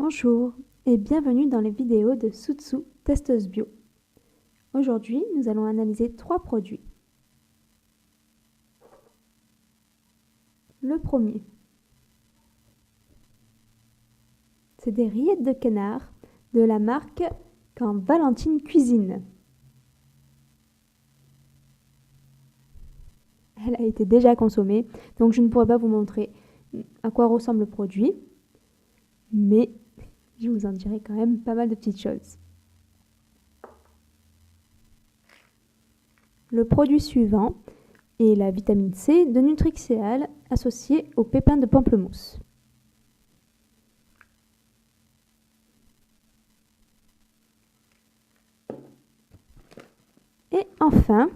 Bonjour et bienvenue dans les vidéos de Sutsu, testeuse bio. Aujourd'hui, nous allons analyser 3 produits. Le premier, c'est des rillettes de canard de la marque Quand Valentine cuisine. Elle a été déjà consommée, donc je ne pourrai pas vous montrer à quoi ressemble le produit, mais je vous en dirai quand même pas mal de petites choses. Le produit suivant est la vitamine C de Nutrixeal associée aux pépins de pamplemousse. Et enfin,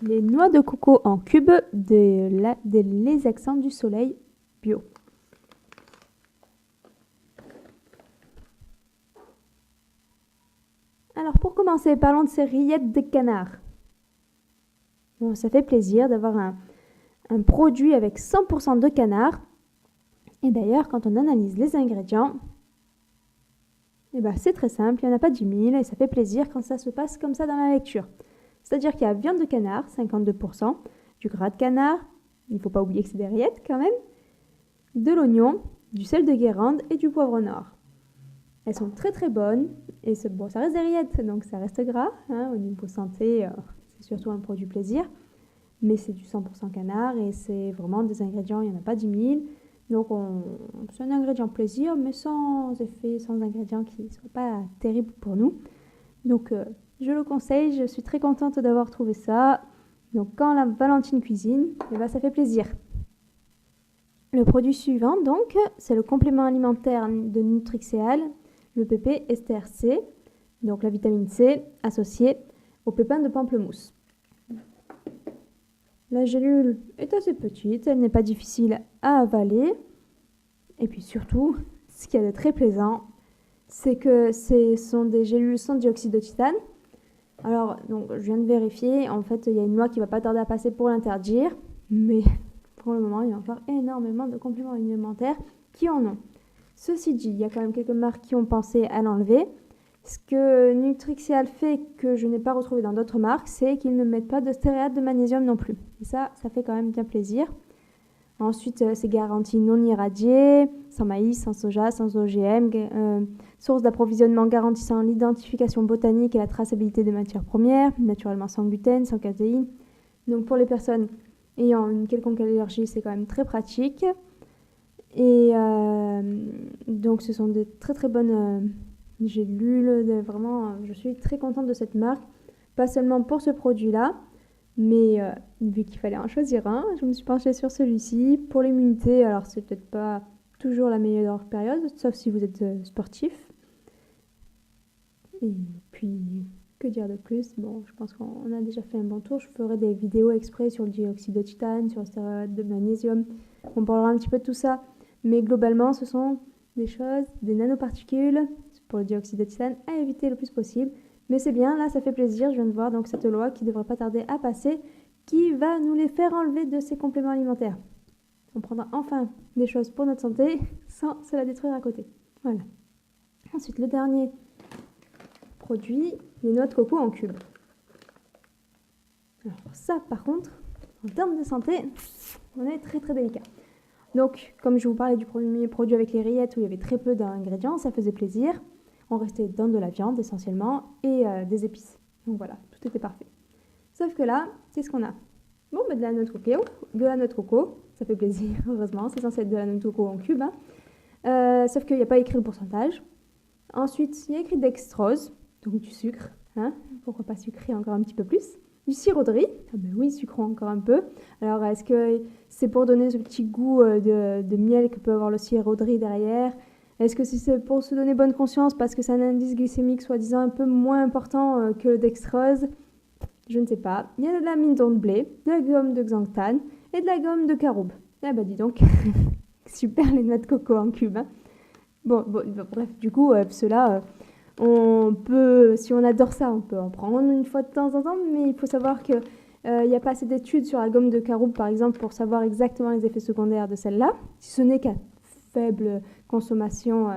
les noix de coco en cubes de Les Accents du Soleil bio. Alors pour commencer, parlons de ces rillettes de canard. Bon, ça fait plaisir d'avoir un produit avec 100% de canard. Et d'ailleurs, quand on analyse les ingrédients, c'est très simple, il n'y en a pas 10 000 et ça fait plaisir quand ça se passe comme ça dans la lecture. C'est-à-dire qu'il y a viande de canard, 52%, du gras de canard, il ne faut pas oublier que c'est des rillettes quand même, de l'oignon, du sel de Guérande et du poivre noir. Elles sont très très bonnes et ça reste des rillettes, donc ça reste gras. Au niveau santé, c'est surtout un produit plaisir, mais c'est du 100% canard et c'est vraiment des ingrédients, il n'y en a pas 10 000. Donc c'est un ingrédient plaisir, mais sans effet, sans ingrédients qui ne soient pas terribles pour nous. Donc je le conseille, je suis très contente d'avoir trouvé ça. Donc quand la Valentine cuisine, ça fait plaisir. Le produit suivant, donc, c'est le complément alimentaire de Nutrixeal, le PP Ester C, donc la vitamine C associée aux pépins de pamplemousse. La gélule est assez petite, elle n'est pas difficile à avaler. Et puis surtout, ce qu'il y a de très plaisant, c'est que ce sont des gélules sans dioxyde de titane. Alors, donc, je viens de vérifier, en fait, il y a une loi qui ne va pas tarder à passer pour l'interdire, mais pour le moment, il y a encore énormément de compléments alimentaires qui en ont. Ceci dit, il y a quand même quelques marques qui ont pensé à l'enlever. Ce que Nutrixeal fait que je n'ai pas retrouvé dans d'autres marques, c'est qu'ils ne mettent pas de stéréate de magnésium non plus. Et ça fait quand même bien plaisir. Ensuite, c'est garanti non irradié, sans maïs, sans soja, sans OGM, source d'approvisionnement garantissant l'identification botanique et la traçabilité des matières premières, naturellement sans gluten, sans caséine. Donc pour les personnes ayant une quelconque allergie, c'est quand même très pratique. Et donc ce sont des très très bonnes gélules, vraiment, je suis très contente de cette marque, pas seulement pour ce produit-là, mais vu qu'il fallait en choisir un, je me suis penchée sur celui-ci. Pour l'immunité, alors c'est peut-être pas toujours la meilleure période, sauf si vous êtes sportif. Et puis, que dire de plus? Bon, je pense qu'on a déjà fait un bon tour. Je ferai des vidéos exprès sur le dioxyde de titane, sur le stéréate de magnésium. On parlera un petit peu de tout ça. Mais globalement, ce sont des choses, des nanoparticules pour le dioxyde de titane à éviter le plus possible. Mais c'est bien, là ça fait plaisir, je viens de voir donc cette loi qui ne devrait pas tarder à passer, qui va nous les faire enlever de ces compléments alimentaires. On prendra enfin des choses pour notre santé sans se la détruire à côté. Voilà. Ensuite, le dernier produit, les noix de coco en cubes. Alors ça par contre, en termes de santé, on est très très délicat. Donc, comme je vous parlais du premier produit avec les rillettes où il y avait très peu d'ingrédients, ça faisait plaisir. On restait dans de la viande essentiellement et des épices. Donc voilà, tout était parfait. Sauf que là, qu'est-ce qu'on a? Bon, de la noix de coco, ça fait plaisir, heureusement, c'est censé être de la noix de coco en cube. Sauf qu'il n'y a pas écrit le pourcentage. Ensuite, il y a écrit dextrose, donc du sucre. Pourquoi pas sucrer encore un petit peu plus? Du sirop de riz, oui, sucrons encore un peu. Alors, est-ce que c'est pour donner ce petit goût de miel que peut avoir le sirop de riz derrière? Est-ce que c'est pour se donner bonne conscience parce que c'est un indice glycémique soi-disant un peu moins important que le dextrose? Je ne sais pas. Il y a de l'amidon de blé, de la gomme de xanthane et de la gomme de caroube. Dis donc, super les noix de coco en cube. Bon, bref, du coup, ceux-là, on peut, si on adore ça, on peut en prendre une fois de temps en temps, mais il faut savoir que Il n'y a pas assez d'études sur la gomme de caroube, par exemple, pour savoir exactement les effets secondaires de celle-là. Si ce n'est qu'à faible consommation,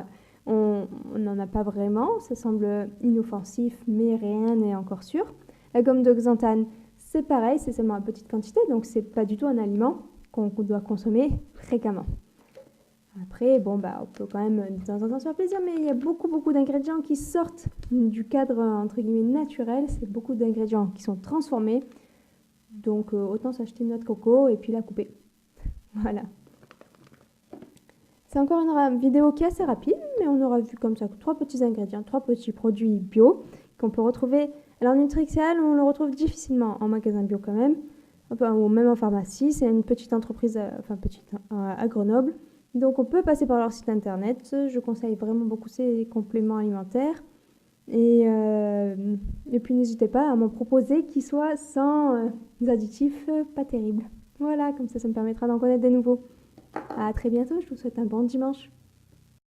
on n'en a pas vraiment. Ça semble inoffensif, mais rien n'est encore sûr. La gomme de xanthane, c'est pareil, c'est seulement à petite quantité, donc c'est pas du tout un aliment qu'on doit consommer fréquemment. Après, bon, on peut quand même de temps en temps se faire plaisir, mais il y a beaucoup d'ingrédients qui sortent du cadre, entre guillemets, naturel. C'est beaucoup d'ingrédients qui sont transformés. Donc, autant s'acheter une noix de coco et puis la couper. Voilà. C'est encore une vidéo qui est assez rapide, mais on aura vu comme ça 3 petits ingrédients, 3 petits produits bio qu'on peut retrouver. Alors, Nutrixial, on le retrouve difficilement en magasin bio quand même, ou même en pharmacie. C'est une petite entreprise, à Grenoble. Donc, on peut passer par leur site internet. Je conseille vraiment beaucoup ces compléments alimentaires. Et puis, n'hésitez pas à m'en proposer qui soient sans additifs pas terribles. Voilà, comme ça me permettra d'en connaître des nouveaux. À très bientôt, je vous souhaite un bon dimanche.